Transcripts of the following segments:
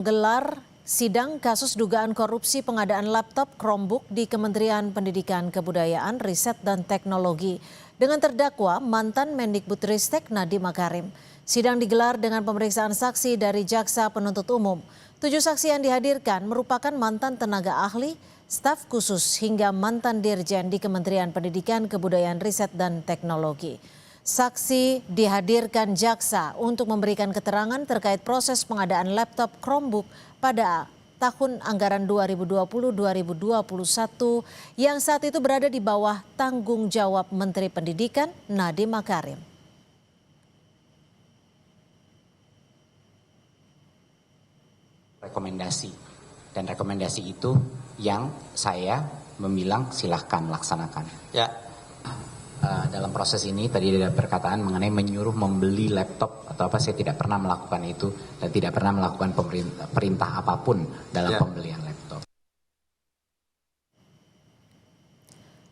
Gelar sidang kasus dugaan korupsi pengadaan laptop Chromebook di Kementerian Pendidikan Kebudayaan, Riset dan Teknologi dengan terdakwa mantan Mendikbudristek Nadiem Makarim. Sidang digelar dengan pemeriksaan saksi dari Jaksa Penuntut Umum. 7 saksi yang dihadirkan merupakan mantan tenaga ahli, staf khusus hingga mantan dirjen di Kementerian Pendidikan Kebudayaan, Riset dan Teknologi. Saksi dihadirkan jaksa untuk memberikan keterangan terkait proses pengadaan laptop Chromebook pada tahun anggaran 2020-2021 yang saat itu berada di bawah tanggung jawab Menteri Pendidikan Nadiem Makarim. Rekomendasi, dan rekomendasi itu yang saya membilang silahkan laksanakan. Ya. Dalam proses ini tadi ada perkataan mengenai menyuruh membeli laptop atau apa, saya tidak pernah melakukan itu dan tidak pernah melakukan perintah apapun dalam pembelian laptop.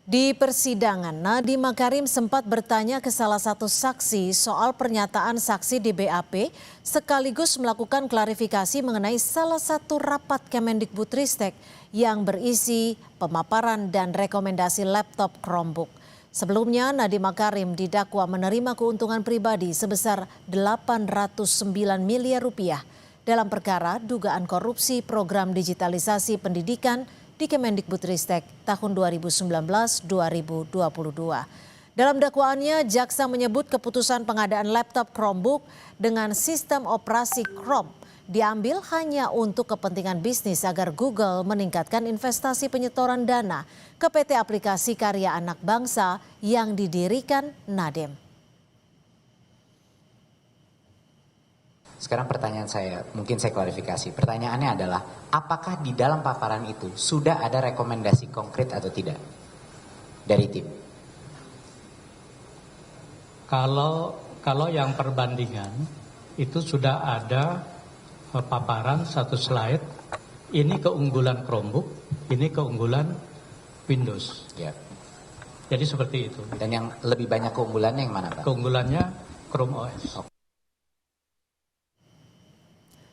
Di persidangan, Nadiem Makarim sempat bertanya ke salah satu saksi soal pernyataan saksi di BAP sekaligus melakukan klarifikasi mengenai salah satu rapat Kemendikbudristek yang berisi pemaparan dan rekomendasi laptop Chromebook. Sebelumnya, Nadiem Makarim didakwa menerima keuntungan pribadi sebesar 809 miliar rupiah dalam perkara dugaan korupsi program digitalisasi pendidikan di Kemendikbudristek tahun 2019-2022. Dalam dakwaannya, jaksa menyebut keputusan pengadaan laptop Chromebook dengan sistem operasi Chrome diambil hanya untuk kepentingan bisnis agar Google meningkatkan investasi penyetoran dana ke PT Aplikasi Karya Anak Bangsa yang didirikan Nadiem. Sekarang pertanyaan saya, mungkin saya klarifikasi. Pertanyaannya adalah, apakah di dalam paparan itu sudah ada rekomendasi konkret atau tidak dari tim? Kalau yang perbandingan itu sudah ada paparan satu slide, ini keunggulan Chromebook, ini keunggulan Windows. Ya. Jadi seperti itu. Dan yang lebih banyak keunggulannya yang mana, Pak? Keunggulannya Chrome OS.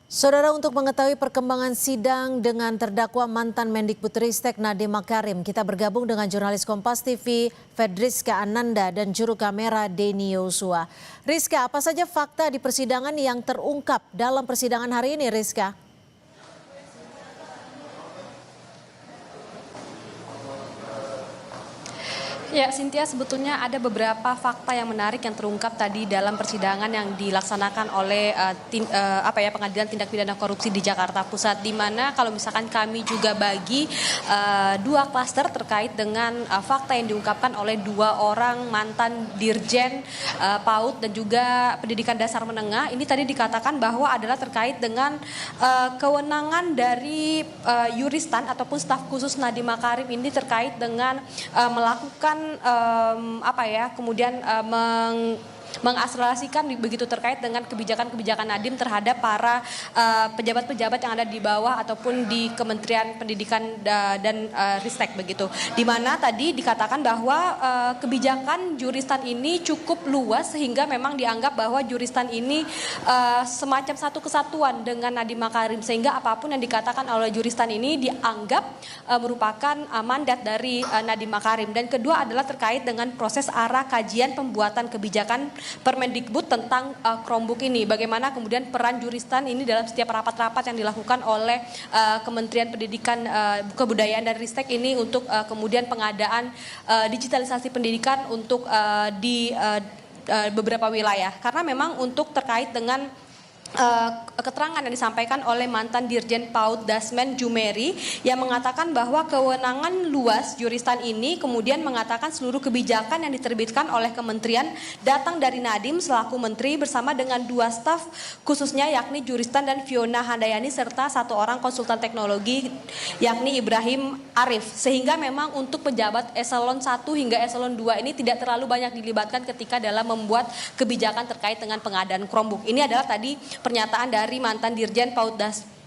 Saudara, untuk mengetahui perkembangan sidang dengan terdakwa mantan Mendikbudristek Nadiem Makarim, kita bergabung dengan jurnalis Kompas TV Fedriska Ananda dan juru kamera Denny Yosua. Rizka, apa saja fakta di persidangan yang terungkap dalam persidangan hari ini, Rizka? Ya, Cynthia, sebetulnya ada beberapa fakta yang menarik yang terungkap tadi dalam persidangan yang dilaksanakan oleh Pengadilan Tindak Pidana Korupsi di Jakarta Pusat, di mana kalau misalkan kami juga bagi dua klaster terkait dengan fakta yang diungkapkan oleh dua orang mantan dirjen PAUD dan juga pendidikan dasar menengah. Ini tadi dikatakan bahwa adalah terkait dengan kewenangan dari Yuristan ataupun staf khusus Nadiem Makarim ini terkait dengan melakukan kemudian mengakselerasikan begitu terkait dengan kebijakan-kebijakan Nadiem terhadap para pejabat-pejabat yang ada di bawah ataupun di Kementerian Pendidikan dan Ristek begitu. Di mana tadi dikatakan bahwa kebijakan Juristan ini cukup luas sehingga memang dianggap bahwa Juristan ini semacam satu kesatuan dengan Nadiem Makarim, sehingga apapun yang dikatakan oleh Juristan ini dianggap merupakan mandat dari Nadiem Makarim. Dan kedua adalah terkait dengan proses arah kajian pembuatan kebijakan Permendikbud tentang Chromebook ini. Bagaimana kemudian peran Juristan ini dalam setiap rapat-rapat yang dilakukan oleh Kementerian Pendidikan Kebudayaan dan Ristek ini untuk kemudian pengadaan digitalisasi pendidikan untuk di beberapa wilayah. Karena memang untuk terkait dengan keterangan yang disampaikan oleh mantan Dirjen PAUD Dasmen Jumeri yang mengatakan bahwa kewenangan luas Juristan ini kemudian mengatakan seluruh kebijakan yang diterbitkan oleh kementerian datang dari Nadiem selaku menteri bersama dengan dua staf khususnya yakni Juristan dan Fiona Handayani serta satu orang konsultan teknologi yakni Ibrahim Arif, sehingga memang untuk pejabat eselon 1 hingga eselon 2 ini tidak terlalu banyak dilibatkan ketika dalam membuat kebijakan terkait dengan pengadaan Chromebook. Ini adalah tadi pernyataan dari mantan Dirjen PAUD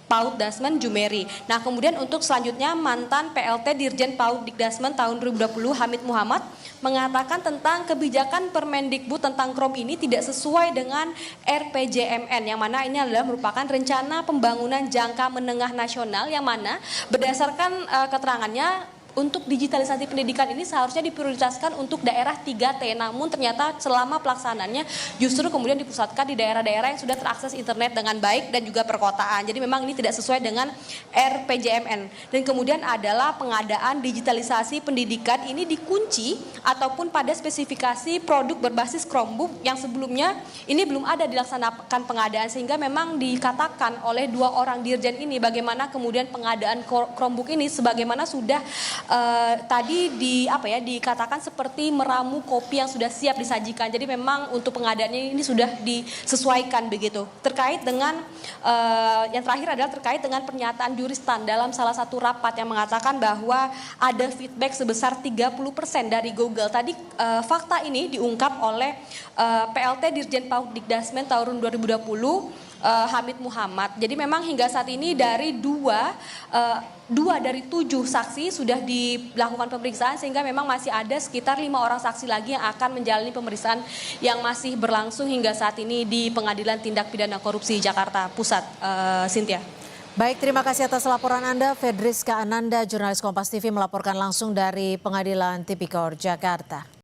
PAUD Dasmen Jumeri. Nah, kemudian untuk selanjutnya mantan PLT Dirjen PAUD Dikdasmen tahun 2020 Hamid Muhammad mengatakan tentang kebijakan Permendikbud tentang KROM ini tidak sesuai dengan RPJMN, yang mana ini adalah merupakan rencana pembangunan jangka menengah nasional, yang mana berdasarkan keterangannya untuk digitalisasi pendidikan ini seharusnya diprioritaskan untuk daerah 3T, namun ternyata selama pelaksanaannya justru kemudian dipusatkan di daerah-daerah yang sudah terakses internet dengan baik dan juga perkotaan. Jadi memang ini tidak sesuai dengan RPJMN. Dan kemudian adalah pengadaan digitalisasi pendidikan ini dikunci ataupun pada spesifikasi produk berbasis Chromebook yang sebelumnya ini belum ada dilaksanakan pengadaan, sehingga memang dikatakan oleh 2 orang dirjen ini bagaimana kemudian pengadaan Chromebook ini sebagaimana sudah tadi dikatakan seperti meramu kopi yang sudah siap disajikan. Jadi memang untuk pengadaannya ini sudah disesuaikan begitu. Terkait dengan yang terakhir adalah terkait dengan pernyataan Juristan dalam salah satu rapat yang mengatakan bahwa ada feedback sebesar 30% dari Google. Tadi fakta ini diungkap oleh PLT Dirjen PAUD Dikdasmen tahun 2020 Hamid Muhammad. Jadi memang hingga saat ini dari dua dari 7 saksi sudah dilakukan pemeriksaan, sehingga memang masih ada sekitar 5 orang saksi lagi yang akan menjalani pemeriksaan yang masih berlangsung hingga saat ini di Pengadilan Tindak Pidana Korupsi Jakarta Pusat. Cynthia. Baik, terima kasih atas laporan Anda. Fedriska Ananda, jurnalis Kompas TV melaporkan langsung dari Pengadilan Tipikor Jakarta.